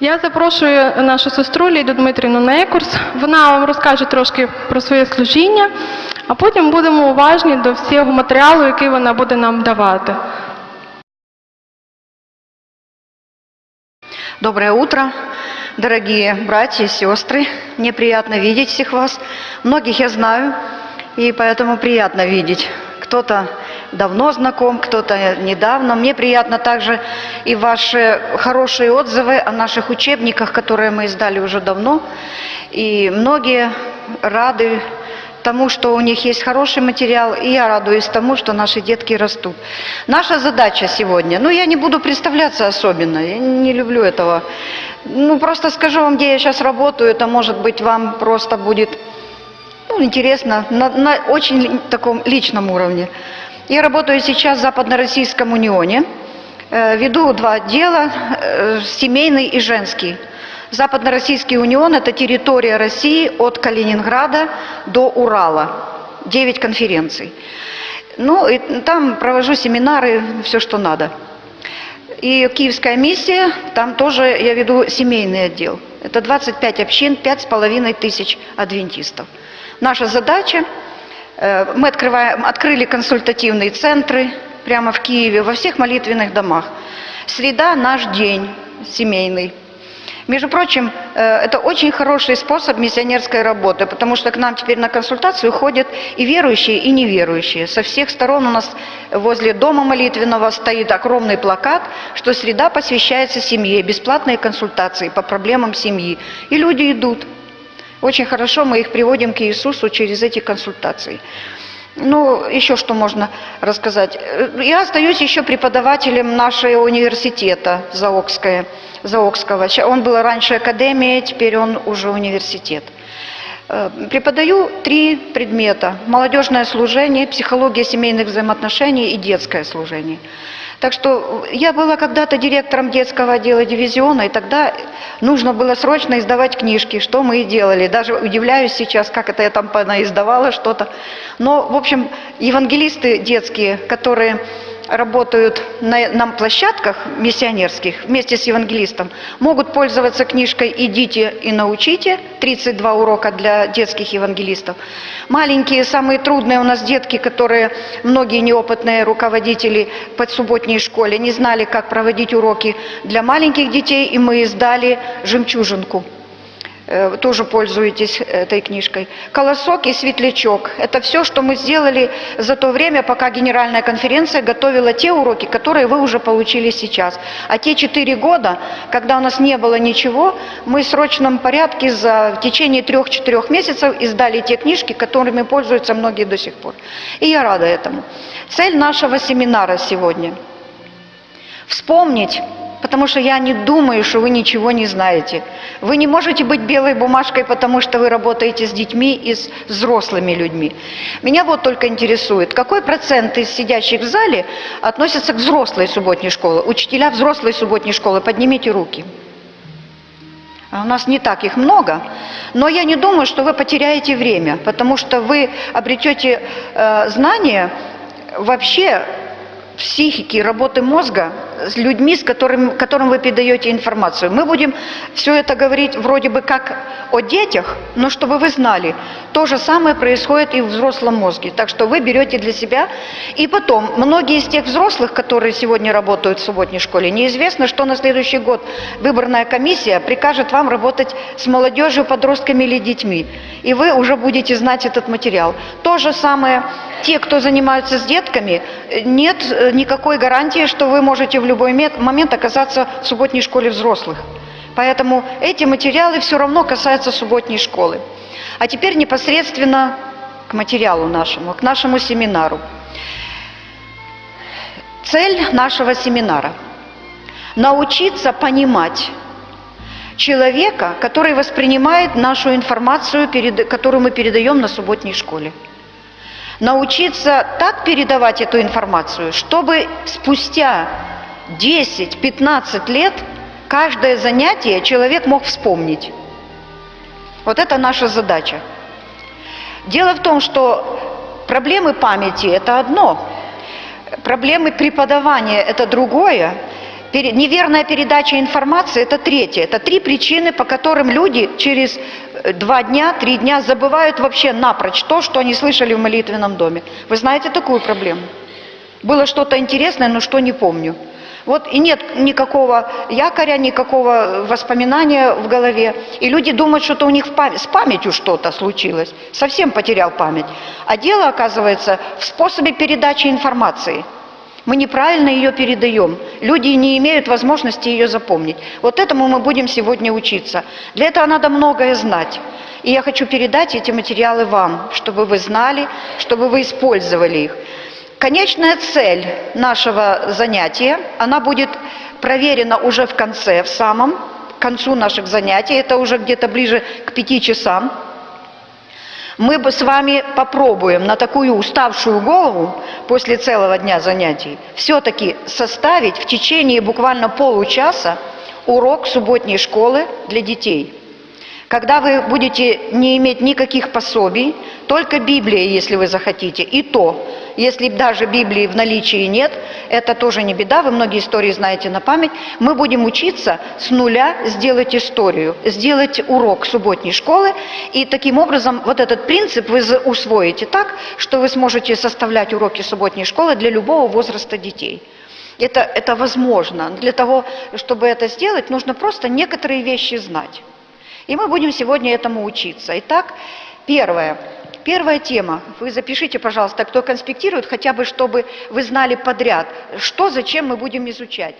Я запрошую нашу сестру Ліду Дмитрівну на екурс. Вона вам розкаже трошки про своє служіння, а потім будемо уважні до всього матеріалу, який вона буде нам давати. Доброе утро, дорогие братья и сестры. Мне приятно видеть всех вас. Многих я знаю, и поэтому приятно видеть. Кто-то давно знаком, кто-то недавно. Мне приятно также и ваши хорошие отзывы о наших учебниках, которые мы издали уже давно. И многие рады тому, что у них есть хороший материал, и я радуюсь тому, что наши детки растут. Наша задача сегодня, я не буду представляться особенно, я не люблю этого. Просто скажу вам, где я сейчас работаю, это может быть вам просто будет интересно на очень таком личном уровне. Я работаю сейчас в Западно-Российском унионе, веду два отдела, семейный и женский. Западно-Российский унион – это территория России от Калининграда до Урала, 9 конференций. И там провожу семинары, все, что надо. И Киевская миссия, там тоже я веду семейный отдел. Это 25 общин, 5500 адвентистов. Наша задача, мы открыли консультативные центры прямо в Киеве, во всех молитвенных домах. Среда – наш день семейный. Между прочим, это очень хороший способ миссионерской работы, потому что к нам теперь на консультацию ходят и верующие, и неверующие. Со всех сторон у нас возле дома молитвенного стоит огромный плакат, что среда посвящается семье, бесплатные консультации по проблемам семьи. И люди идут. Очень хорошо мы их приводим к Иисусу через эти консультации. Еще что можно рассказать. Я остаюсь еще преподавателем нашего университета Заокского. Он был раньше академией, теперь он уже университет. Преподаю 3 предмета. Молодежное служение, психология семейных взаимоотношений и детское служение. Так что я была когда-то директором детского отдела дивизиона, и тогда нужно было срочно издавать книжки, что мы и делали. Даже удивляюсь сейчас, как это я там понаиздавала что-то. Но, в общем, евангелисты детские, которые работают на площадках миссионерских вместе с евангелистом, могут пользоваться книжкой «Идите и научите», 32 урока для детских евангелистов. Маленькие, самые трудные у нас детки, которые многие неопытные руководители подсубботней школе не знали, как проводить уроки для маленьких детей, и мы издали «Жемчужинку». Тоже пользуетесь этой книжкой. «Колосок» и «Светлячок». Это все, что мы сделали за то время, пока Генеральная конференция готовила те уроки, которые вы уже получили сейчас. А те 4 года, когда у нас не было ничего, мы в срочном порядке в течение 3-4 месяцев издали те книжки, которыми пользуются многие до сих пор. И я рада этому. Цель нашего семинара сегодня – вспомнить. Потому что я не думаю, что вы ничего не знаете. Вы не можете быть белой бумажкой, потому что вы работаете с детьми и с взрослыми людьми. Меня вот только интересует, какой процент из сидящих в зале относится к взрослой субботней школе? Учителя взрослой субботней школы, поднимите руки. У нас не так их много, но я не думаю, что вы потеряете время, потому что вы обретете знания вообще психики, работы мозга с людьми, которым вы передаете информацию. Мы будем все это говорить вроде бы как о детях, но чтобы вы знали, то же самое происходит и в взрослом мозге. Так что вы берете для себя. И потом, многие из тех взрослых, которые сегодня работают в субботней школе, неизвестно, что на следующий год выборная комиссия прикажет вам работать с молодежью, подростками или детьми. И вы уже будете знать этот материал. То же самое, те, кто занимаются с детками, нет никакой гарантии, что вы можете в любой момент оказаться в субботней школе взрослых. Поэтому эти материалы все равно касаются субботней школы. А теперь непосредственно к материалу нашему, к нашему семинару. Цель нашего семинара – научиться понимать человека, который воспринимает нашу информацию, которую мы передаем на субботней школе. Научиться так передавать эту информацию, чтобы спустя 10-15 лет каждое занятие человек мог вспомнить. Вот это наша задача. Дело в том, что проблемы памяти – это одно, проблемы преподавания – это другое, Неверная передача информации – это третье. Это 3 причины, по которым люди через 2 дня, 3 дня забывают вообще напрочь то, что они слышали в молитвенном доме. Вы знаете такую проблему? Было что-то интересное, но что не помню. Вот и нет никакого якоря, никакого воспоминания в голове. И люди думают, что-то у них с памятью что-то случилось. Совсем потерял память. А дело, оказывается, в способе передачи информации. Мы неправильно ее передаем. Люди не имеют возможности ее запомнить. Вот этому мы будем сегодня учиться. Для этого надо многое знать. И я хочу передать эти материалы вам, чтобы вы знали, чтобы вы использовали их. Конечная цель нашего занятия, она будет проверена уже в конце, в самом концу наших занятий, это уже где-то ближе к 5 часам. Мы бы с вами попробуем на такую уставшую голову после целого дня занятий все-таки составить в течение буквально получаса урок субботней школы для детей. Когда вы будете не иметь никаких пособий, только Библия, если вы захотите, и то, если даже Библии в наличии нет, это тоже не беда, вы многие истории знаете на память, мы будем учиться с нуля сделать историю, сделать урок субботней школы, и таким образом вот этот принцип вы усвоите так, что вы сможете составлять уроки субботней школы для любого возраста детей. Это возможно. Для того, чтобы это сделать, нужно просто некоторые вещи знать. И мы будем сегодня этому учиться. Итак, первая тема. Вы запишите, пожалуйста, кто конспектирует, хотя бы, чтобы вы знали подряд, что, зачем мы будем изучать.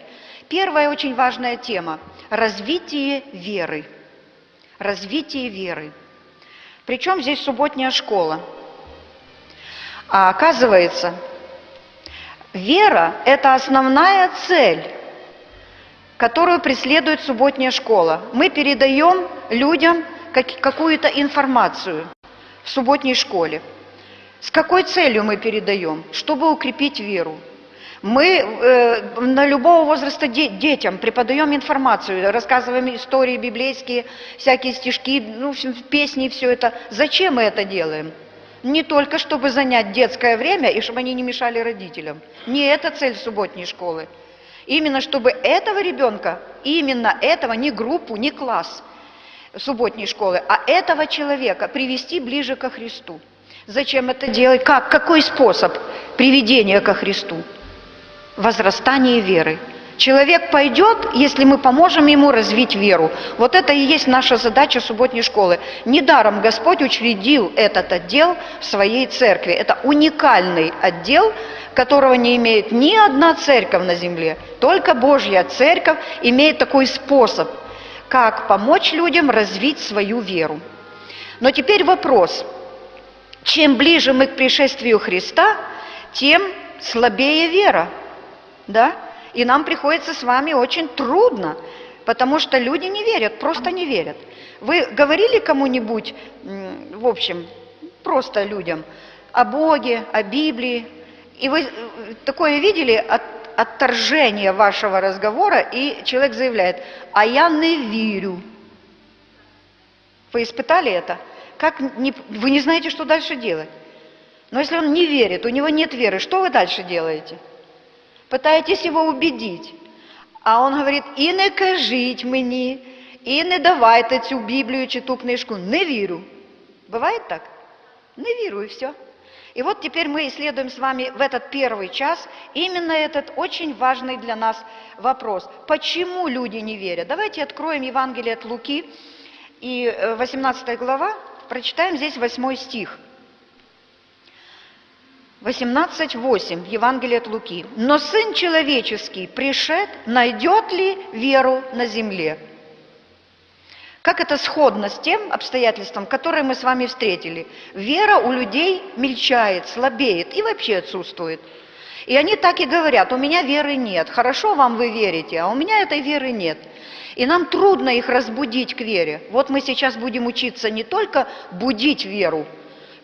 Первая очень важная тема – развитие веры. Развитие веры. Причем здесь субботняя школа. А оказывается, вера – это основная цель, которую преследует субботняя школа. Мы передаем людям какую-то информацию в субботней школе. С какой целью мы передаем? Чтобы укрепить веру. Мы на любого возраста детям преподаем информацию, рассказываем истории библейские, всякие стишки, песни, все это. Зачем мы это делаем? Не только чтобы занять детское время и чтобы они не мешали родителям. Не это цель субботней школы. Именно чтобы этого ребенка, именно этого, не группу, не класс субботней школы, а этого человека привести ближе ко Христу. Зачем это делать? Какой способ приведения ко Христу? Возрастание веры. Человек пойдет, если мы поможем ему развить веру. Вот это и есть наша задача субботней школы. Недаром Господь учредил этот отдел в своей церкви. Это уникальный отдел, которого не имеет ни одна церковь на земле. Только Божья церковь имеет такой способ, как помочь людям развить свою веру. Но теперь вопрос. Чем ближе мы к пришествию Христа, тем слабее вера. Да? И нам приходится с вами очень трудно, потому что люди не верят, просто не верят. Вы говорили кому-нибудь, в общем, просто людям, о Боге, о Библии, и вы такое видели отторжение вашего разговора, и человек заявляет: «А я не верю». Вы испытали это? Вы не знаете, что дальше делать. Но если он не верит, у него нет веры, что вы дальше делаете? Пытаетесь его убедить. А он говорит: «И не кажіть мені, и не давайте цю Библию чи ту книжку, не верю». Бывает так? Не верю, и все. И вот теперь мы исследуем с вами в этот первый час именно этот очень важный для нас вопрос. Почему люди не верят? Давайте откроем Евангелие от Луки, и 18 глава, прочитаем здесь 8 стих. 18:8, Евангелие от Луки. «Но Сын Человеческий пришед, найдет ли веру на земле?» Как это сходно с тем обстоятельством, которое мы с вами встретили? Вера у людей мельчает, слабеет и вообще отсутствует. И они так и говорят: «У меня веры нет». Хорошо вам вы верите, а у меня этой веры нет. И нам трудно их разбудить к вере. Вот мы сейчас будем учиться не только будить веру,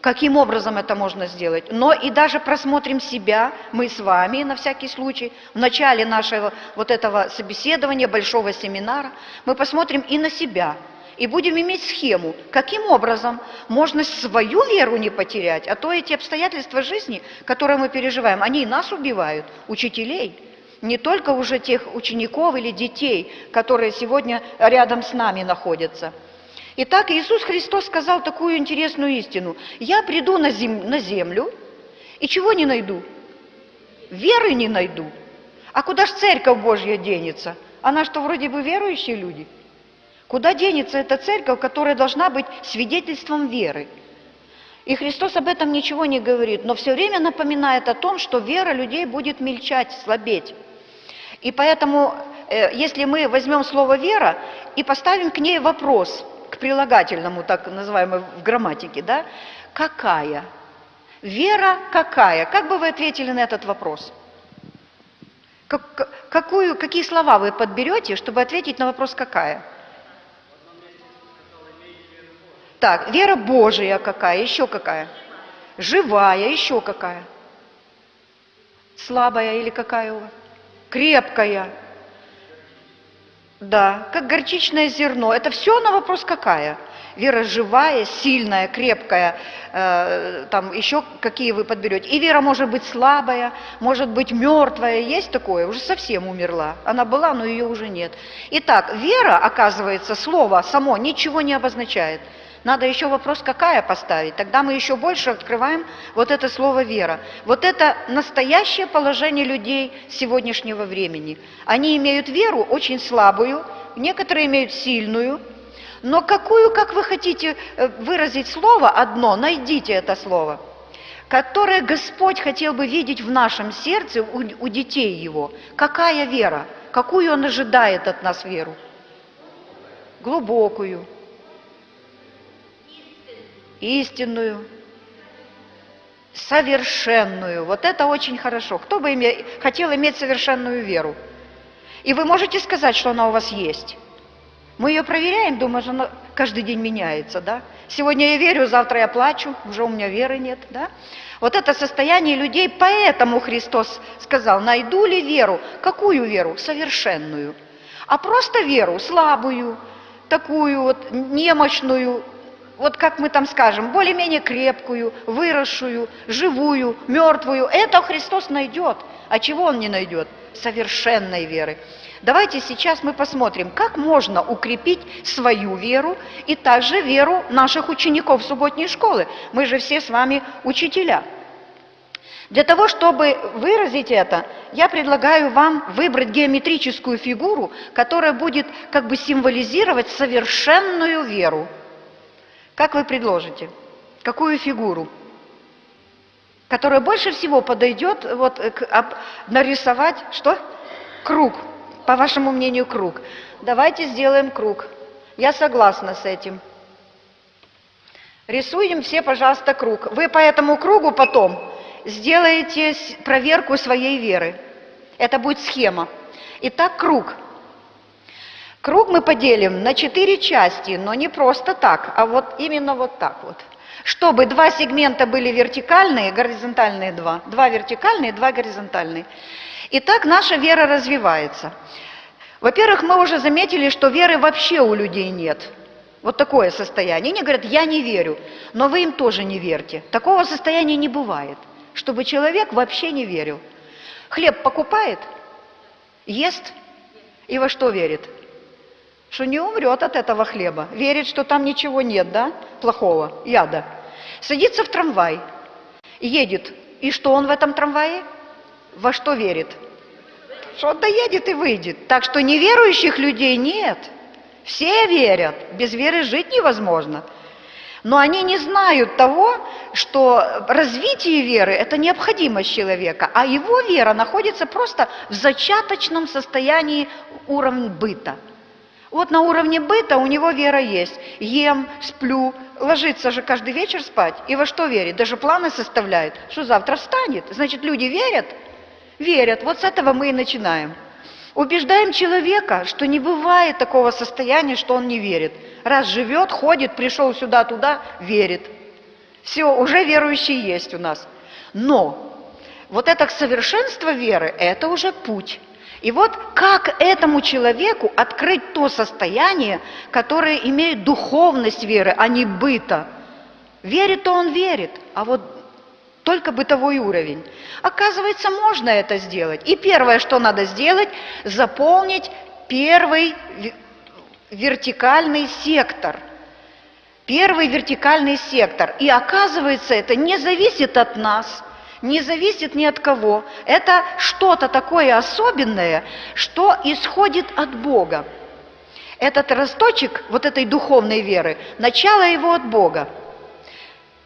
каким образом это можно сделать, но и даже просмотрим себя, мы с вами, на всякий случай, в начале нашего вот этого собеседования, большого семинара, мы посмотрим и на себя, и будем иметь схему, каким образом можно свою веру не потерять, а то эти обстоятельства жизни, которые мы переживаем, они и нас убивают, учителей. Не только уже тех учеников или детей, которые сегодня рядом с нами находятся. Итак, Иисус Христос сказал такую интересную истину. Я приду на землю и чего не найду? Веры не найду. А куда ж Церковь Божья денется? Она что, вроде бы верующие люди? Куда денется эта Церковь, которая должна быть свидетельством веры? И Христос об этом ничего не говорит, но все время напоминает о том, что вера людей будет мельчать, слабеть. И поэтому, если мы возьмем слово «вера» и поставим к ней вопрос, к прилагательному, так называемому в грамматике, да, какая? Вера какая? Как бы вы ответили на этот вопрос? Какие слова вы подберете, чтобы ответить на вопрос «какая»? Так, вера Божия какая? Еще какая? Живая, еще какая? Слабая или какая у вас? Крепкая. Да, как горчичное зерно. Это все на вопрос какая? Вера живая, сильная, крепкая, там еще какие вы подберете. И вера может быть слабая, может быть мертвая. Есть такое? Уже совсем умерла. Она была, но ее уже нет. Итак, вера, оказывается, слово само ничего не обозначает. Надо еще вопрос «какая» поставить. Тогда мы еще больше открываем вот это слово «вера». Вот это настоящее положение людей сегодняшнего времени. Они имеют веру очень слабую, некоторые имеют сильную. Но какую, как вы хотите выразить слово одно, найдите это слово, которое Господь хотел бы видеть в нашем сердце у детей Его. Какая вера? Какую Он ожидает от нас веру? Глубокую. Истинную, совершенную. Вот это очень хорошо. Кто бы хотел иметь совершенную веру? И вы можете сказать, что она у вас есть. Мы ее проверяем, думаю, что она каждый день меняется, да? Сегодня я верю, завтра я плачу, уже у меня веры нет, да? Вот это состояние людей, поэтому Христос сказал, найду ли веру? Какую веру? Совершенную. А просто веру слабую, такую вот немощную, вот как мы там скажем, более-менее крепкую, выросшую, живую, мертвую. Это Христос найдет. А чего Он не найдет? Совершенной веры. Давайте сейчас мы посмотрим, как можно укрепить свою веру и также веру наших учеников субботней школы. Мы же все с вами учителя. Для того, чтобы выразить это, я предлагаю вам выбрать геометрическую фигуру, которая будет как бы символизировать совершенную веру. Как вы предложите? Какую фигуру? Которая больше всего подойдет вот, нарисовать, что? Круг. По вашему мнению, круг. Давайте сделаем круг. Я согласна с этим. Рисуем все, пожалуйста, круг. Вы по этому кругу потом сделаете проверку своей веры. Это будет схема. Итак, круг. Круг мы поделим на 4 части, но не просто так, а вот именно вот так вот. Чтобы 2 сегмента были вертикальные, горизонтальные 2. 2 вертикальные, 2 горизонтальные. Итак, наша вера развивается. Во-первых, мы уже заметили, что веры вообще у людей нет. Вот такое состояние. Они говорят, я не верю, но вы им тоже не верьте. Такого состояния не бывает, чтобы человек вообще не верил. Хлеб покупает, ест и во что верит? Что не умрет от этого хлеба. Верит, что там ничего нет, да, плохого, яда. Садится в трамвай, едет. И что он в этом трамвае? Во что верит? Что он доедет и выйдет. Так что неверующих людей нет. Все верят. Без веры жить невозможно. Но они не знают того, что развитие веры – это необходимость человека, а его вера находится просто в зачаточном состоянии уровня быта. Вот на уровне быта у него вера есть. Ем, сплю, ложится же каждый вечер спать. И во что верит? Даже планы составляет, что завтра встанет. Значит, люди верят? Верят. Вот с этого мы и начинаем. Убеждаем человека, что не бывает такого состояния, что он не верит. Раз живет, ходит, пришел сюда-туда, верит. Все, уже верующий есть у нас. Но вот это совершенство веры – это уже путь. И вот как этому человеку открыть то состояние, которое имеет духовность веры, а не быта. Верит-то он верит, а вот только бытовой уровень. Оказывается, можно это сделать. И первое, что надо сделать, заполнить первый вертикальный сектор. Первый вертикальный сектор. И оказывается, это не зависит от нас, не зависит ни от кого. Это что-то такое особенное, что исходит от Бога. Этот росточек вот этой духовной веры, начало его от Бога.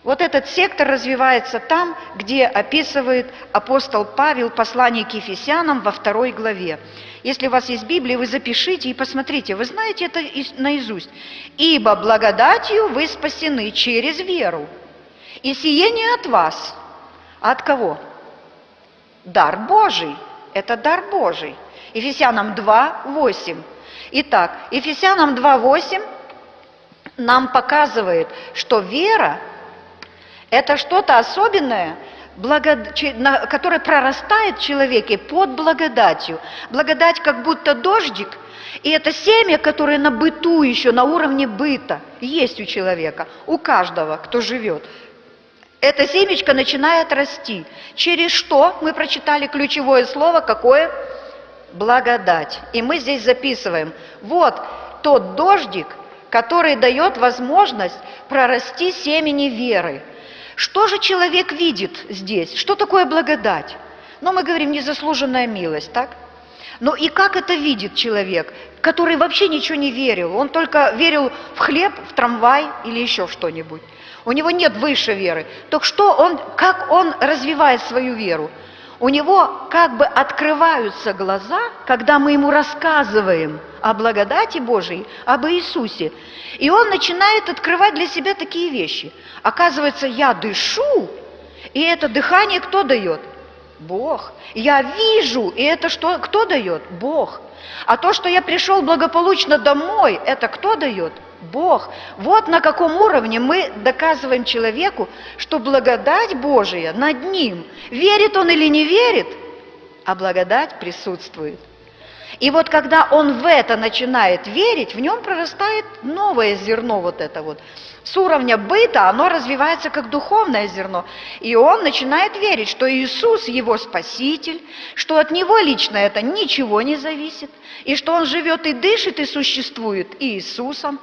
Вот этот сектор развивается там, где описывает апостол Павел послание к Ефесянам во 2 главе. Если у вас есть Библия, вы запишите и посмотрите, вы знаете это наизусть. «Ибо благодатью вы спасены через веру, и сие не от вас». От кого? Дар Божий. Это дар Божий. Ефесянам 2:8. Итак, Ефесянам 2:8 нам показывает, что вера – это что-то особенное, которое прорастает в человеке под благодатью. Благодать как будто дождик, и это семя, которое на быту еще, на уровне быта, есть у человека, у каждого, кто живет. Это семечко начинает расти. Через что? Мы прочитали ключевое слово, какое? Благодать. И мы здесь записываем. Вот тот дождик, который дает возможность прорасти семени веры. Что же человек видит здесь? Что такое благодать? Ну, мы говорим, незаслуженная милость, так? Ну и как это видит человек, который вообще ничего не верил? Он только верил в хлеб, в трамвай или еще в что-нибудь. У него нет выше веры. Так что как он развивает свою веру? У него как бы открываются глаза, когда мы ему рассказываем о благодати Божией, об Иисусе. И он начинает открывать для себя такие вещи. Оказывается, я дышу, и это дыхание кто дает? Бог. Я вижу, и это что? Кто дает? Бог. А то, что я пришел благополучно домой, это кто дает? Бог. Вот на каком уровне мы доказываем человеку, что благодать Божия над ним. Верит он или не верит, а благодать присутствует. И вот когда он в это начинает верить, в нем прорастает новое зерно вот это вот. С уровня быта оно развивается как духовное зерно. И он начинает верить, что Иисус его Спаситель, что от него лично это ничего не зависит, и что он живет и дышит, и существует Иисусом.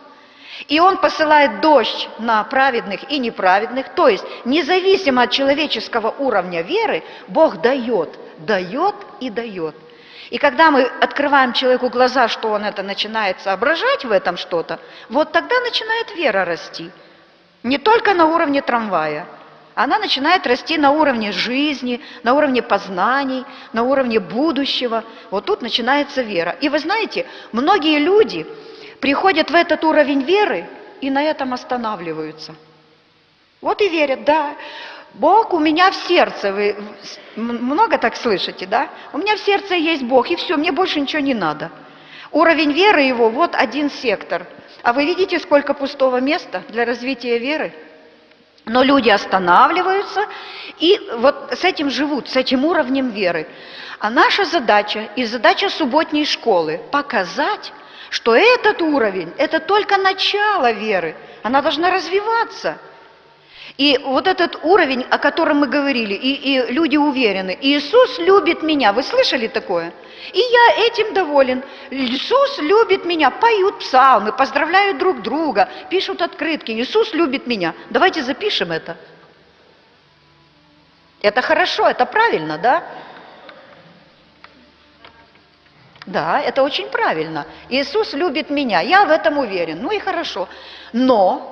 И он посылает дождь на праведных и неправедных, то есть независимо от человеческого уровня веры, Бог дает, дает и дает. И когда мы открываем человеку глаза, что он это начинает соображать в этом что-то, вот тогда начинает вера расти. Не только на уровне трамвая, она начинает расти на уровне жизни, на уровне познаний, на уровне будущего. Вот тут начинается вера. И вы знаете, многие люди приходят в этот уровень веры и на этом останавливаются. Вот и верят, да, Бог у меня в сердце, вы много так слышите, да? У меня в сердце есть Бог, и все, мне больше ничего не надо. Уровень веры его, вот один сектор. А вы видите, сколько пустого места для развития веры? Но люди останавливаются и вот с этим живут, с этим уровнем веры. А наша задача и задача субботней школы – показать, что этот уровень – это только начало веры, она должна развиваться. И вот этот уровень, о котором мы говорили, и люди уверены, Иисус любит меня, вы слышали такое? И я этим доволен. Иисус любит меня, поют псалмы, поздравляют друг друга, пишут открытки, Иисус любит меня. Давайте запишем это. Это хорошо, это правильно, да? Да, это очень правильно. Иисус любит меня, я в этом уверен. Ну и хорошо. Но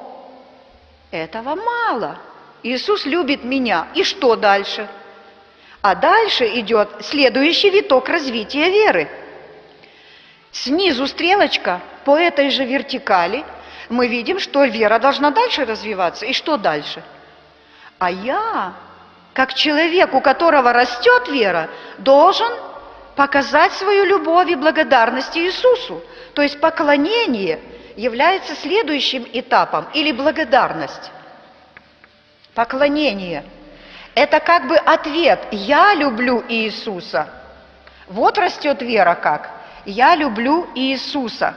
этого мало. Иисус любит меня. И что дальше? А дальше идет следующий виток развития веры. Снизу стрелочка по этой же вертикали. Мы видим, что вера должна дальше развиваться. И что дальше? А я, как человек, у которого растет вера, должен показать свою любовь и благодарность Иисусу. То есть поклонение является следующим этапом, или благодарность. Поклонение – это как бы ответ «я люблю Иисуса». Вот растет вера как «я люблю Иисуса».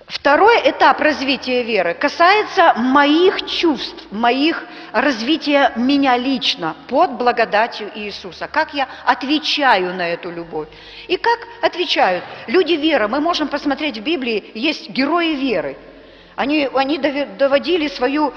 Второй этап развития веры касается моих чувств, моих развития меня лично под благодатью Иисуса. Как я отвечаю на эту любовь. И как отвечают люди веры. Мы можем посмотреть в Библии, есть герои веры. Они доводили свою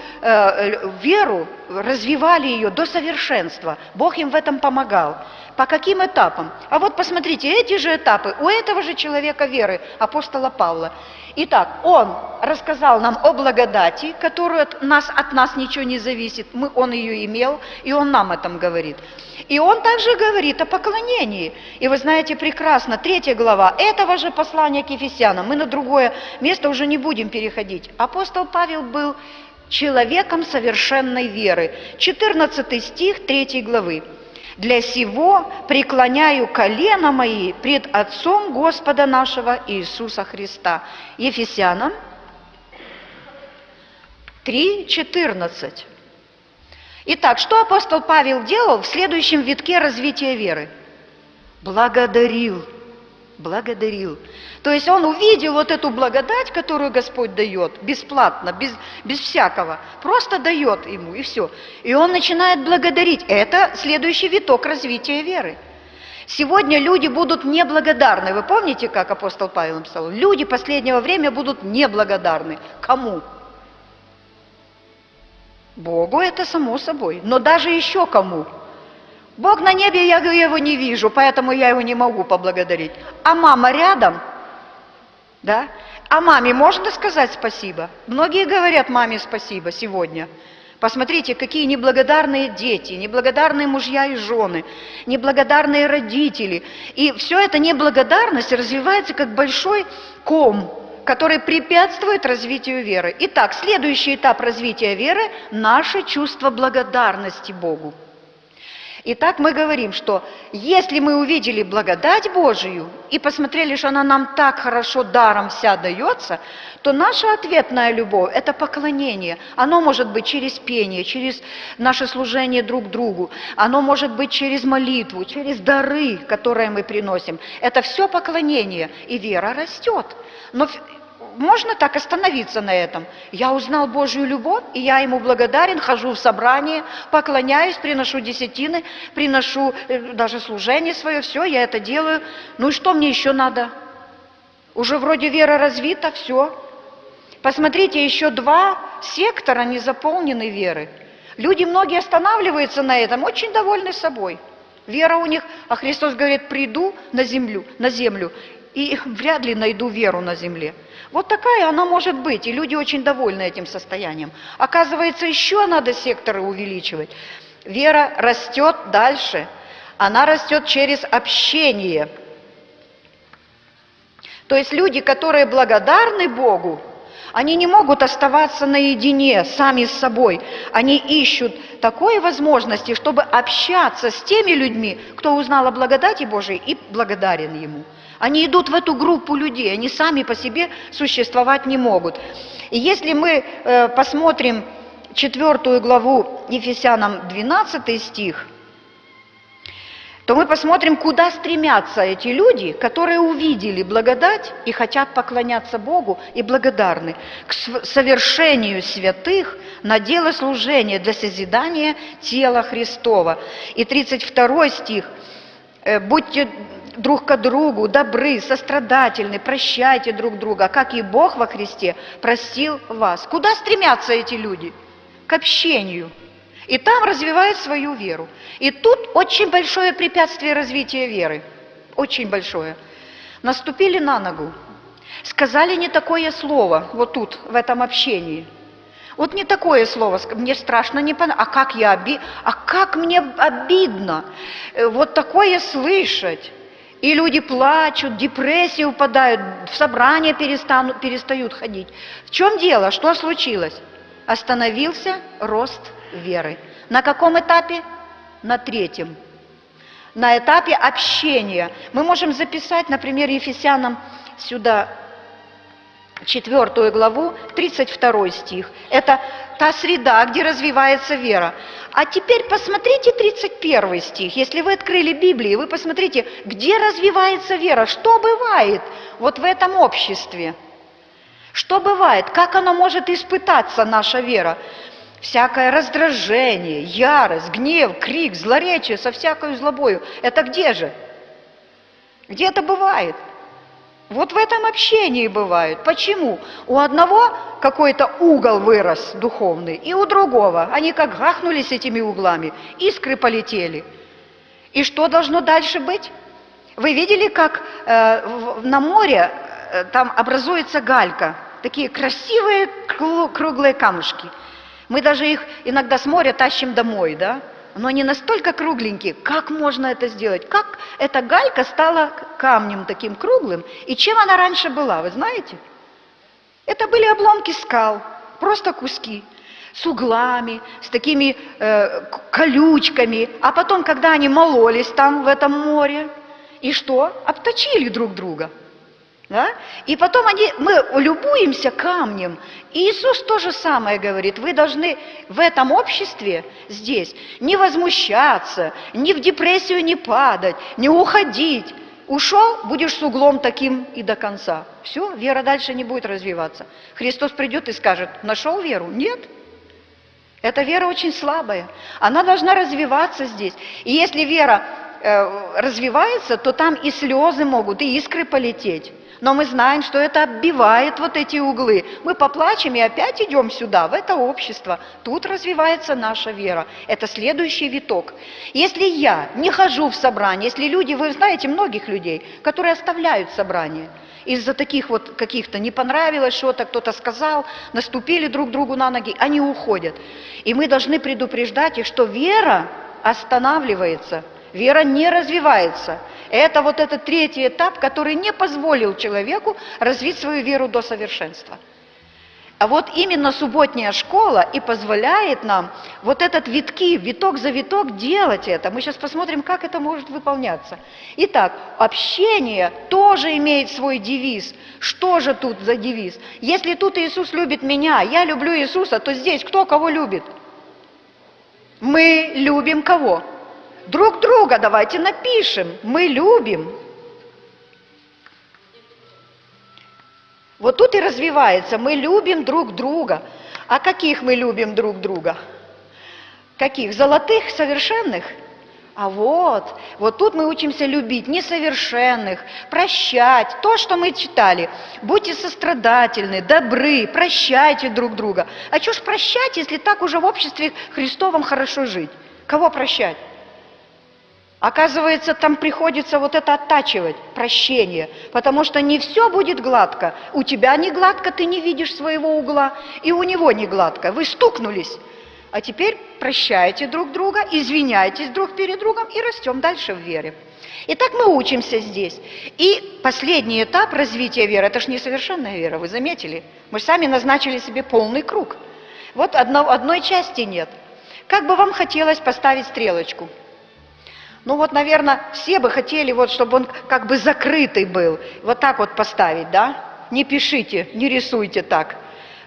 веру, развивали ее до совершенства. Бог им в этом помогал. По каким этапам? А вот посмотрите, эти же этапы у этого же человека веры, апостола Павла. Итак, он рассказал нам о благодати, которую от нас ничего не зависит. Он ее имел, и он нам этом говорит. И он также говорит о поклонении. И вы знаете прекрасно, 3 глава этого же послания к Ефесянам. Мы на другое место уже не будем переходить. Апостол Павел был человеком совершенной веры. 14 стих 3 главы. «Для сего преклоняю колено мои пред Отцом Господа нашего Иисуса Христа». Ефесянам 3:14. Итак, что апостол Павел делал в следующем витке развития веры? Благодарил. То есть он увидел вот эту благодать, которую Господь дает, бесплатно, без всякого, просто дает ему, и все. И он начинает благодарить. Это следующий виток развития веры. Сегодня люди будут неблагодарны. Вы помните, как апостол Павел написал? Люди последнего времени будут неблагодарны. Кому? Богу, это само собой. Но даже еще кому? Бог на небе, я его не вижу, поэтому я его не могу поблагодарить. А мама рядом, да? А маме можно сказать спасибо? Многие говорят маме спасибо сегодня. Посмотрите, какие неблагодарные дети, неблагодарные мужья и жены, неблагодарные родители. И все это неблагодарность развивается как большой ком, который препятствует развитию веры. Итак, следующий этап развития веры – наше чувство благодарности Богу. Итак, мы говорим, что если мы увидели благодать Божию и посмотрели, что она нам так хорошо даром вся дается, то наша ответная любовь – это поклонение. Оно может быть через пение, через наше служение друг другу, оно может быть через молитву, через дары, которые мы приносим. Это все поклонение, и вера растет. Но можно так остановиться на этом? Я узнал Божью любовь, и я Ему благодарен, хожу в собрание, поклоняюсь, приношу десятины, приношу даже служение свое, все, я это делаю. Ну и что мне еще надо? Уже вроде вера развита, все. Посмотрите, еще 2 сектора не заполнены веры. Люди многие останавливаются на этом, очень довольны собой. Вера у них, а Христос говорит, приду на землю, и вряд ли найду веру на земле. Вот такая она может быть, и люди очень довольны этим состоянием. Оказывается, еще надо секторы увеличивать. Вера растет дальше, она растет через общение. То есть люди, которые благодарны Богу, они не могут оставаться наедине сами с собой. Они ищут такой возможности, чтобы общаться с теми людьми, кто узнал о благодати Божией и благодарен Ему. Они идут в эту группу людей, они сами по себе существовать не могут. И если мы посмотрим 4 главу Ефесянам 12 стих, то мы посмотрим, куда стремятся эти люди, которые увидели благодать и хотят поклоняться Богу и благодарны. К совершению святых на дело служения для созидания тела Христова. И 32 стих. «Будьте друг к другу добры, сострадательны, прощайте друг друга, как и Бог во Христе простил вас». Куда стремятся эти люди? К общению. И там развивают свою веру. И тут очень большое препятствие развития веры. Очень большое. Наступили на ногу. Сказали не такое слово, вот тут, в этом общении. Вот не такое слово, мне страшно не понравилось. А как мне обидно вот такое слышать. И люди плачут, в депрессию упадают, в собрания перестают ходить. В чем дело? Что случилось? Остановился рост веры. На каком этапе? На 3. На этапе общения. Мы можем записать, например, Ефесянам сюда 4 главу, 32 стих. Это та среда, где развивается вера. А теперь посмотрите 31 стих. Если вы открыли Библию, вы посмотрите, где развивается вера, что бывает вот в этом обществе. Что бывает? Как она может испытаться, наша вера? Всякое раздражение, ярость, гнев, крик, злоречие со всякою злобою. Это где же? Где это бывает? Вот в этом общении бывает. Почему? У одного какой-то угол вырос духовный, и у другого. Они как гахнулись этими углами, искры полетели. И что должно дальше быть? Вы видели, как на море там образуется галька? Такие красивые круглые камушки. Мы даже их иногда с моря тащим домой, да? Но они настолько кругленькие. Как можно это сделать? Как эта галька стала камнем таким круглым? И чем она раньше была, вы знаете? Это были обломки скал, просто куски, с углами, с такими колючками. А потом, когда они мололись там, в этом море, и что? Обточили друг друга. Да? И потом мы любуемся камнем. И Иисус то же самое говорит. Вы должны в этом обществе здесь не возмущаться, ни в депрессию не падать, не уходить. Ушел, будешь с углом таким и до конца. Все, вера дальше не будет развиваться. Христос придет и скажет: нашел веру? Нет. Эта вера очень слабая. Она должна развиваться здесь. И если вера развивается, то там и слезы могут, и искры полететь. Но мы знаем, что это оббивает вот эти углы. Мы поплачем и опять идем сюда, в это общество. Тут развивается наша вера. Это следующий виток. Если я не хожу в собрание, если люди, вы знаете многих людей, которые оставляют собрание, из-за таких вот каких-то не понравилось что-то, кто-то сказал, наступили друг другу на ноги, они уходят. И мы должны предупреждать их, что вера останавливается, вера не развивается. Это вот этот третий этап, который не позволил человеку развить свою веру до совершенства. А вот именно субботняя школа и позволяет нам вот этот виток за виток делать это. Мы сейчас посмотрим, как это может выполняться. Итак, общение тоже имеет свой девиз. Что же тут за девиз? Если тут Иисус любит меня, я люблю Иисуса, то здесь кто кого любит? Мы любим кого? Друг друга давайте напишем. Мы любим. Вот тут и развивается. Мы любим друг друга. А каких мы любим друг друга? Каких? Золотых, совершенных? А вот тут мы учимся любить несовершенных, прощать. То, что мы читали. Будьте сострадательны, добры, прощайте друг друга. А что ж прощать, если так уже в обществе Христовом хорошо жить? Кого прощать? Оказывается, там приходится вот это оттачивать, прощение, потому что не все будет гладко. У тебя не гладко, ты не видишь своего угла, и у него не гладко. Вы стукнулись, а теперь прощайте друг друга, извиняйтесь друг перед другом и растем дальше в вере. Итак, мы учимся здесь. И последний этап развития веры, это же несовершенная вера, вы заметили? Мы сами назначили себе полный круг. Вот одной части нет. Как бы вам хотелось поставить стрелочку? Ну вот, наверное, все бы хотели, вот, чтобы он как бы закрытый был. Вот так вот поставить, да? Не пишите, не рисуйте так.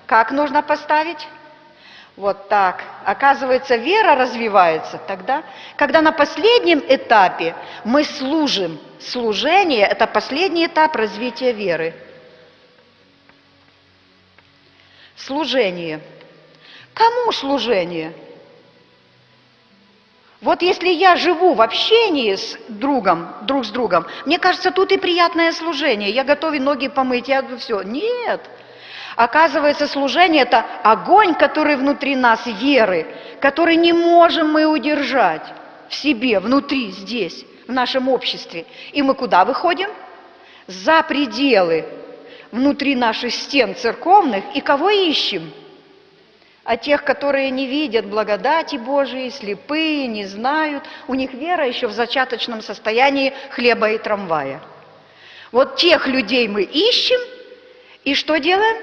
Как нужно поставить? Вот так. Оказывается, вера развивается тогда, когда на последнем этапе мы служим. Служение – это последний этап развития веры. Служение. Кому служение? Вот если я живу в общении с друг с другом, мне кажется, тут и приятное служение. Я готовы ноги помыть, я все. Нет. Оказывается, служение – это огонь, который внутри нас, веры, который не можем мы удержать в себе, внутри, здесь, в нашем обществе. И мы куда выходим? За пределы внутри наших стен церковных. И кого ищем? А тех, которые не видят благодати Божией, слепые, не знают, у них вера еще в зачаточном состоянии хлеба и трамвая. Вот тех людей мы ищем, и что делаем?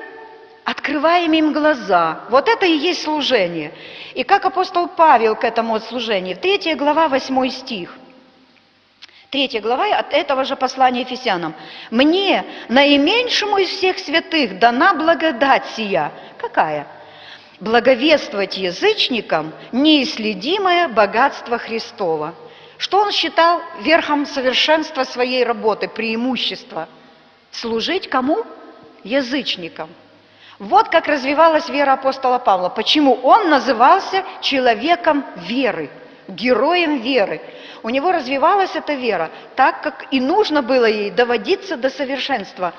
Открываем им глаза. Вот это и есть служение. И как апостол Павел к этому служению? 3 глава, 8 стих. 3 глава от этого же послания Ефесянам. «Мне, наименьшему из всех святых, дана благодать сия». Какая? «Благовествовать язычникам неисследимое богатство Христова». Что он считал верхом совершенства своей работы, преимущества? Служить кому? Язычникам. Вот как развивалась вера апостола Павла. Почему он назывался человеком веры, героем веры. У него развивалась эта вера, так как и нужно было ей доводиться до совершенства.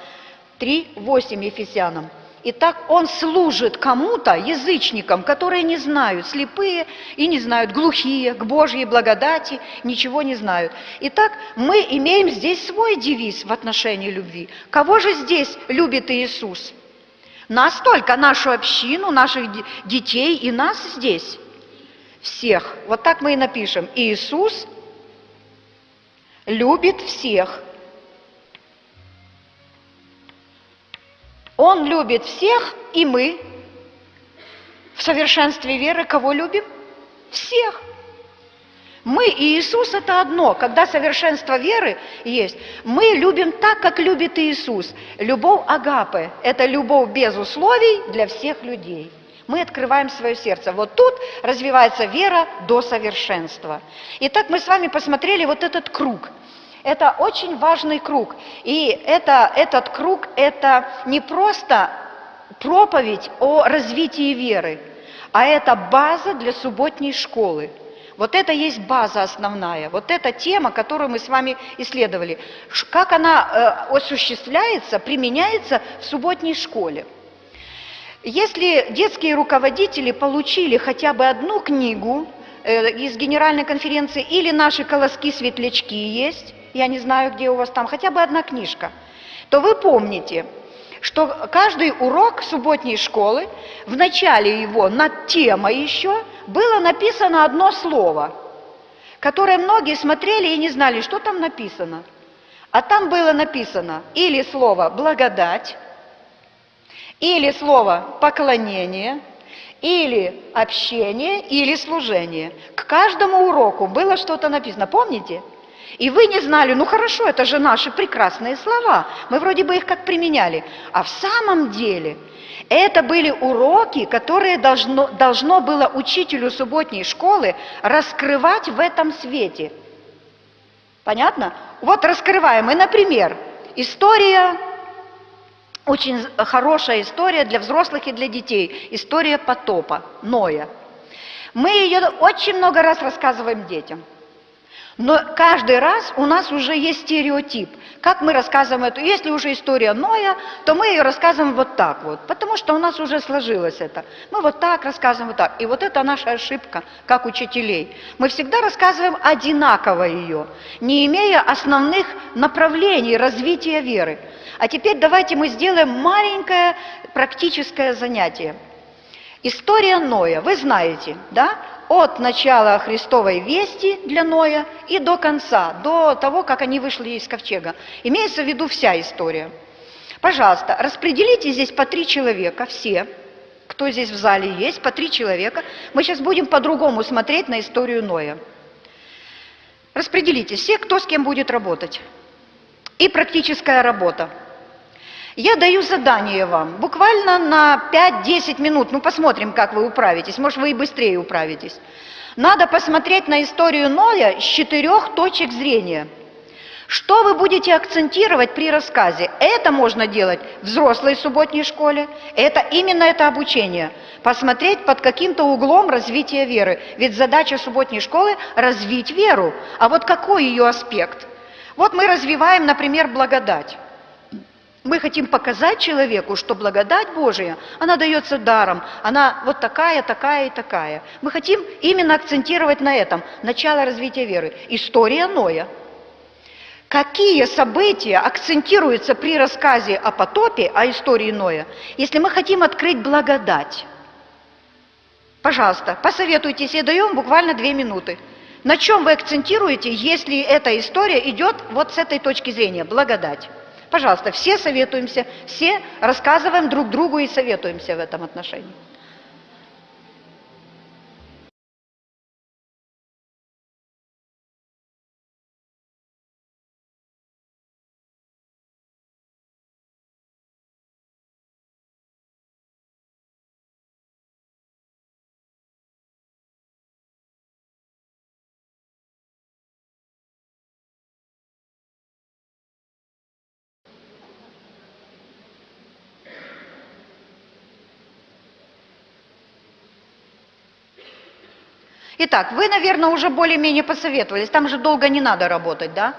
3:8 Ефесянам. Итак, он служит кому-то, язычникам, которые не знают, слепые и не знают, глухие, к Божьей благодати, ничего не знают. Итак, мы имеем здесь свой девиз в отношении любви. Кого же здесь любит Иисус? Нас только, нашу общину, наших детей и нас здесь. Всех. Вот так мы и напишем. Иисус любит всех. Он любит всех, и мы в совершенстве веры кого любим? Всех. Мы и Иисус – это одно. Когда совершенство веры есть, мы любим так, как любит Иисус. Любовь агапе – это любовь без условий для всех людей. Мы открываем свое сердце. Вот тут развивается вера до совершенства. Итак, мы с вами посмотрели вот этот круг. Это очень важный круг. И этот круг – это не просто проповедь о развитии веры, а это база для субботней школы. Вот это есть база основная, вот эта тема, которую мы с вами исследовали. Как она осуществляется, применяется в субботней школе. Если детские руководители получили хотя бы одну книгу из Генеральной конференции, или наши колоски-светлячки есть, я не знаю, где у вас там, хотя бы одна книжка, то вы помните, что каждый урок субботней школы, в начале его над темой еще было написано одно слово, которое многие смотрели и не знали, что там написано. А там было написано или слово «благодать», или слово «поклонение», или «общение», или «служение». К каждому уроку было что-то написано, помните? И вы не знали, ну хорошо, это же наши прекрасные слова, мы вроде бы их как применяли. А в самом деле это были уроки, которые должно было учителю субботней школы раскрывать в этом свете. Понятно? Вот раскрываем. И, например, история, очень хорошая история для взрослых и для детей. История потопа, Ноя. Мы ее очень много раз рассказываем детям. Но каждый раз у нас уже есть стереотип. Как мы рассказываем эту? Если уже история Ноя, то мы ее рассказываем вот так вот. Потому что у нас уже сложилось это. Мы вот так рассказываем, вот так. И вот это наша ошибка, как учителей. Мы всегда рассказываем одинаково ее, не имея основных направлений развития веры. А теперь давайте мы сделаем маленькое практическое занятие. История Ноя, вы знаете, да? От начала Христовой вести для Ноя и до конца, до того, как они вышли из ковчега. Имеется в виду вся история. Пожалуйста, распределите здесь по 3 человека, все, кто здесь в зале есть, по 3 человека. Мы сейчас будем по-другому смотреть на историю Ноя. Распределите все, кто с кем будет работать. И практическая работа. Я даю задание вам, буквально на 5-10 минут, ну посмотрим, как вы управитесь, может вы и быстрее управитесь. Надо посмотреть на историю Ноя с 4 точек зрения. Что вы будете акцентировать при рассказе? Это можно делать в взрослой субботней школе, именно это обучение. Посмотреть под каким-то углом развития веры. Ведь задача субботней школы – развить веру. А вот какой ее аспект? Вот мы развиваем, например, благодать. Мы хотим показать человеку, что благодать Божия, она дается даром, она вот такая, такая и такая. Мы хотим именно акцентировать на этом, начало развития веры. История Ноя. Какие события акцентируются при рассказе о потопе, о истории Ноя, если мы хотим открыть благодать? Пожалуйста, посоветуйтесь, я даю вам буквально 2 минуты. На чем вы акцентируете, если эта история идет вот с этой точки зрения, благодать? Пожалуйста, все советуемся, все рассказываем друг другу и советуемся в этом отношении. Итак, вы, наверное, уже более-менее посоветовались, там же долго не надо работать, да?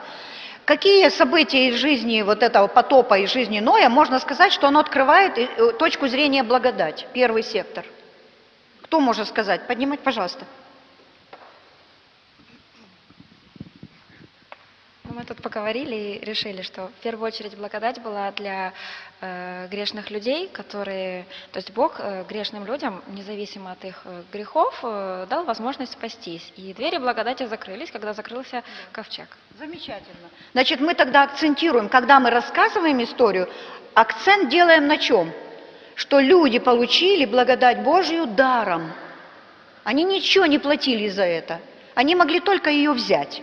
Какие события из жизни вот этого потопа, из жизни Ноя, можно сказать, что оно открывает точку зрения благодать, первый сектор? Кто может сказать? Поднимать, пожалуйста. Ну, мы тут поговорили и решили, что в первую очередь благодать была для грешных людей, которые, то есть Бог грешным людям, независимо от их грехов, дал возможность спастись. И двери благодати закрылись, когда закрылся ковчег. Замечательно. Значит, мы тогда акцентируем, когда мы рассказываем историю, акцент делаем на чем? Что люди получили благодать Божию даром. Они ничего не платили за это. Они могли только ее взять.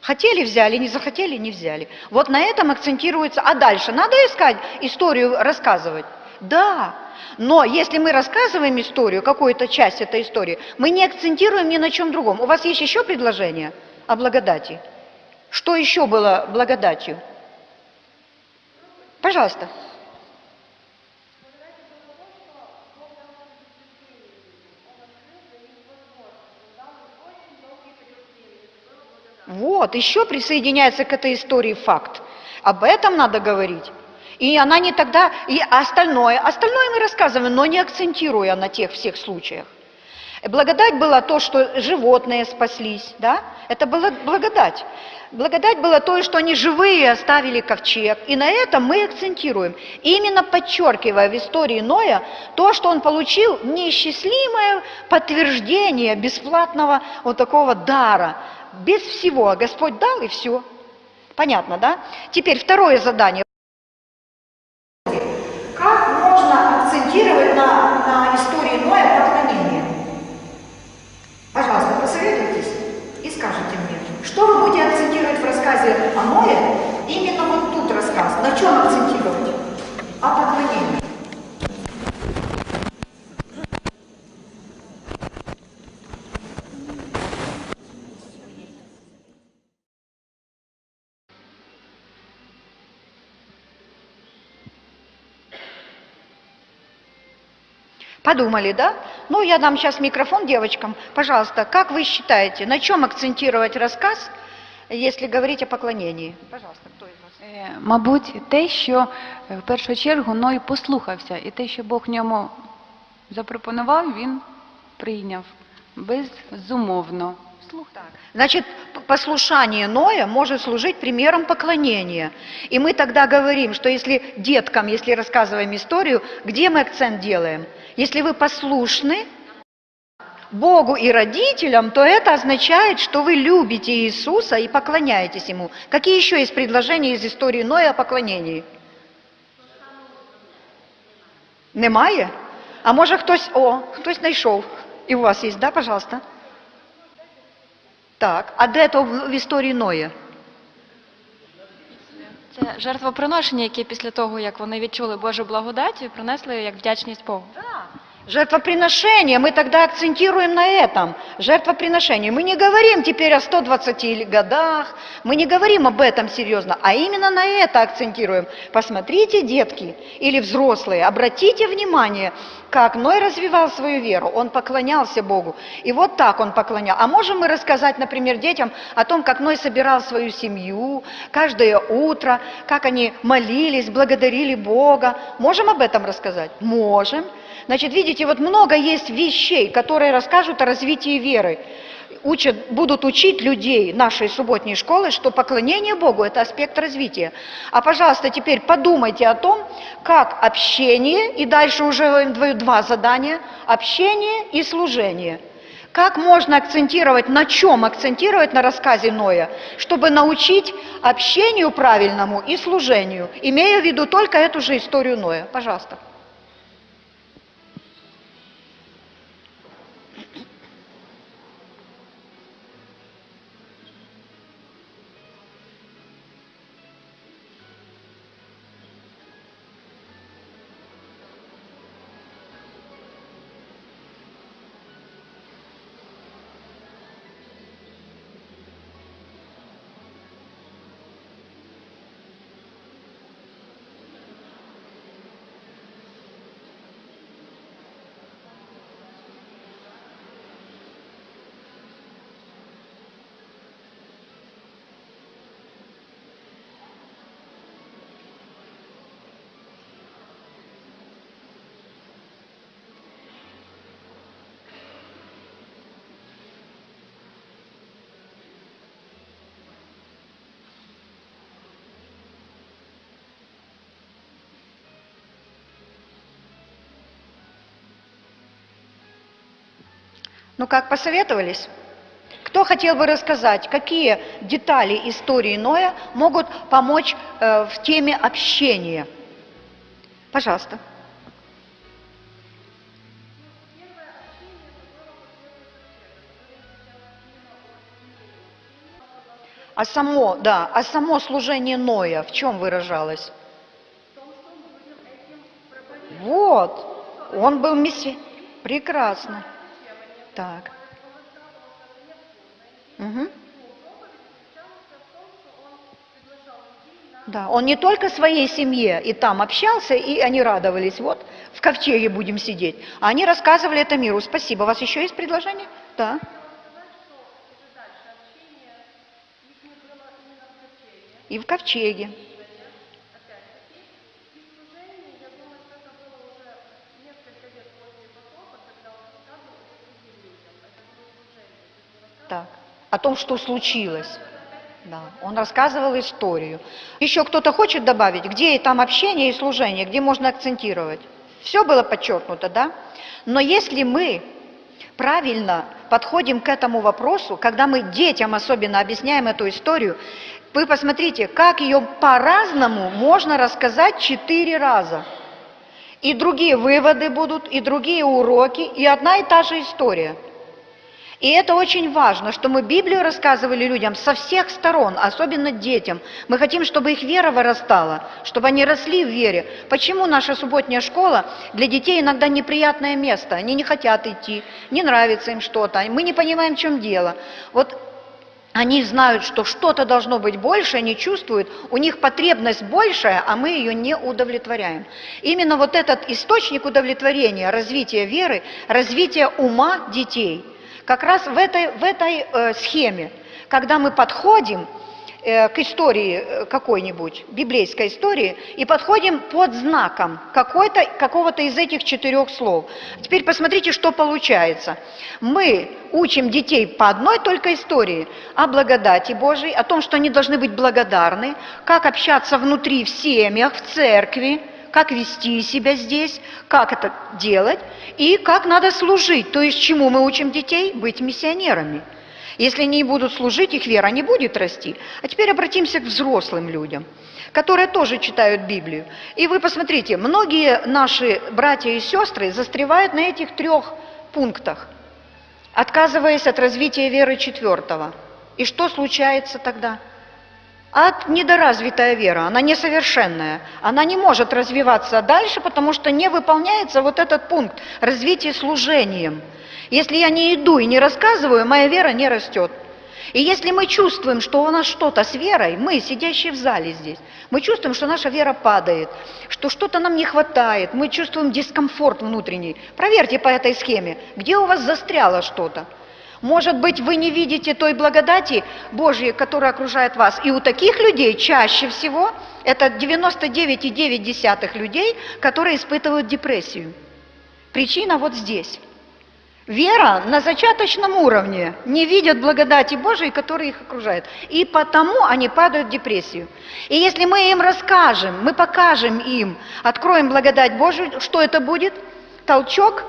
Хотели – взяли, не захотели – не взяли. Вот на этом акцентируется. А дальше надо искать историю, рассказывать? Да. Но если мы рассказываем историю, какую-то часть этой истории, мы не акцентируем ни на чем другом. У вас есть еще предложение о благодати? Что еще было благодатью? Пожалуйста. Вот, еще присоединяется к этой истории факт. Об этом надо говорить. И она не тогда, и остальное мы рассказываем, но не акцентируя на тех всех случаях. Благодать была то, что животные спаслись, да? Это была благодать. Благодать была то, что они живые оставили ковчег. И на этом мы акцентируем, именно подчеркивая в истории Ноя то, что он получил неисчислимое подтверждение бесплатного вот такого дара. Без всего. А Господь дал, и все. Понятно, да? Теперь второе задание. Как можно акцентировать на истории Ноя поклонение? Пожалуйста, посоветуйтесь и скажите мне, что вы будете акцентировать в рассказе о Ное, именно вот тут рассказ. На чем акцентировать? О поклонении. Подумали, да? Ну, я дам сейчас микрофон девочкам. Пожалуйста, как вы считаете, на чем акцентировать рассказ, если говорить о поклонении? Пожалуйста, кто из вас? Мабуть, те, що в першу чергу Ной послухався, і те, що Бог ньому запропонував, він прийняв безумовно. Слух. Так. Значит, послушание Ноя может служить примером поклонения. И мы тогда говорим, что если деткам, если рассказываем историю, где мы акцент делаем? Если вы послушны Богу и родителям, то это означает, что вы любите Иисуса и поклоняетесь Ему. Какие еще есть предложения из истории Ноя о поклонении? Немає? А може хтось знайшов? І у вас є, да, пожалуйста? Так, а де то в історії Ноя? Це жертвоприношення, які після того, як вони відчули Божу благодать, принесли як вдячність Богу. Жертвоприношение, мы тогда акцентируем на этом. Жертвоприношение. Мы не говорим теперь о 120 годах, мы не говорим об этом серьезно, а именно на это акцентируем. Посмотрите, детки или взрослые, обратите внимание, как Ной развивал свою веру. Он поклонялся Богу. И вот так он поклонял. А можем мы рассказать, например, детям о том, как Ной собирал свою семью каждое утро, как они молились, благодарили Бога. Можем об этом рассказать? Можем. Значит, видите, вот много есть вещей, которые расскажут о развитии веры. Будут учить людей нашей субботней школы, что поклонение Богу – это аспект развития. А, пожалуйста, теперь подумайте о том, как общение, и дальше уже два задания, общение и служение. Как можно акцентировать, на чем акцентировать на рассказе Ноя, чтобы научить общению правильному и служению, имея в виду только эту же историю Ноя. Пожалуйста. Ну как, посоветовались? Кто хотел бы рассказать, какие детали истории Ноя могут помочь в теме общения? Пожалуйста. А само служение Ноя в чем выражалось? Вот, он был мессией. Прекрасно. Так. Угу. Да, он не только своей семье и там общался, и они радовались, вот, в ковчеге будем сидеть, а они рассказывали это миру. Спасибо. У вас еще есть предложение? Да. И в ковчеге. Так, о том, что случилось. Да, он рассказывал историю. Еще кто-то хочет добавить, где и там общение и служение, где можно акцентировать? Все было подчеркнуто, да? Но если мы правильно подходим к этому вопросу, когда мы детям особенно объясняем эту историю, вы посмотрите, как ее по-разному можно рассказать 4 раза. И другие выводы будут, и другие уроки, и одна и та же история. И это очень важно, что мы Библию рассказывали людям со всех сторон, особенно детям. Мы хотим, чтобы их вера вырастала, чтобы они росли в вере. Почему наша субботняя школа для детей иногда неприятное место? Они не хотят идти, не нравится им что-то, мы не понимаем, в чем дело. Вот они знают, что что-то должно быть больше, они чувствуют, у них потребность большая, а мы ее не удовлетворяем. Именно вот этот источник удовлетворения, развития веры, развития ума детей – как раз в этой схеме, когда мы подходим к истории какой-нибудь, библейской истории, и подходим под знаком какого-то из этих 4 слов. Теперь посмотрите, что получается. Мы учим детей по одной только истории о благодати Божией, о том, что они должны быть благодарны, как общаться внутри в семьях, в церкви, как вести себя здесь, как это делать и как надо служить. То есть чему мы учим детей? Быть миссионерами. Если они не будут служить, их вера не будет расти. А теперь обратимся к взрослым людям, которые тоже читают Библию. И вы посмотрите, многие наши братья и сестры застревают на этих 3 пунктах, отказываясь от развития веры 4-го. И что случается тогда? Недоразвитая вера, она несовершенная, она не может развиваться дальше, потому что не выполняется вот этот пункт развития служением. Если я не иду и не рассказываю, моя вера не растет. И если мы чувствуем, что у нас что-то с верой, мы, сидящие в зале здесь, мы чувствуем, что наша вера падает, что что-то нам не хватает, мы чувствуем дискомфорт внутренний. Проверьте по этой схеме, где у вас застряло что-то. Может быть, вы не видите той благодати Божьей, которая окружает вас. И у таких людей чаще всего это 99,9 людей, которые испытывают депрессию. Причина вот здесь. Вера на зачаточном уровне, не видят благодати Божией, которая их окружает. И потому они падают в депрессию. И если мы им расскажем, мы покажем им, откроем благодать Божию, что это будет? Толчок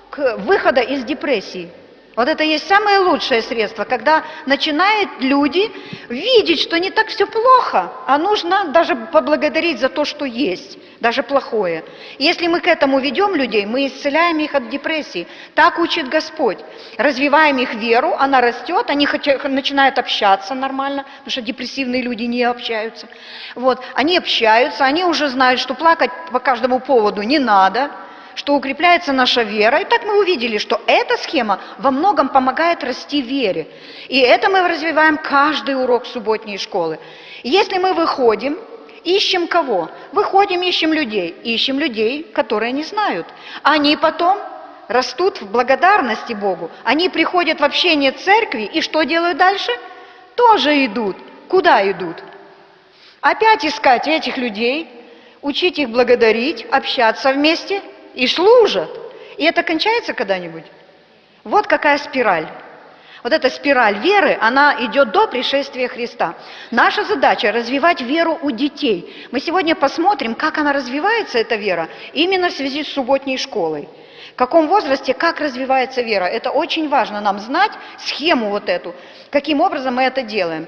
к выходу из депрессии. Вот это есть самое лучшее средство, когда начинают люди видеть, что не так все плохо, а нужно даже поблагодарить за то, что есть, даже плохое. Если мы к этому ведем людей, мы исцеляем их от депрессии. Так учит Господь. Развиваем их веру, она растет, они начинают общаться нормально, потому что депрессивные люди не общаются. Вот. Они общаются, они уже знают, что плакать по каждому поводу не надо, что укрепляется наша вера. И так мы увидели, что эта схема во многом помогает расти в вере. И это мы развиваем каждый урок субботней школы. Если мы выходим, ищем кого? Выходим, ищем людей, которые не знают. Они потом растут в благодарности Богу. Они приходят в общение церкви, и что делают дальше? Тоже идут. Куда идут? Опять искать этих людей, учить их благодарить, общаться вместе – и служат. И это кончается когда-нибудь? Вот какая спираль. Вот эта спираль веры, она идет до пришествия Христа. Наша задача – развивать веру у детей. Мы сегодня посмотрим, как она развивается, эта вера, именно в связи с субботней школой. В каком возрасте, как развивается вера. Это очень важно нам знать, схему вот эту, каким образом мы это делаем.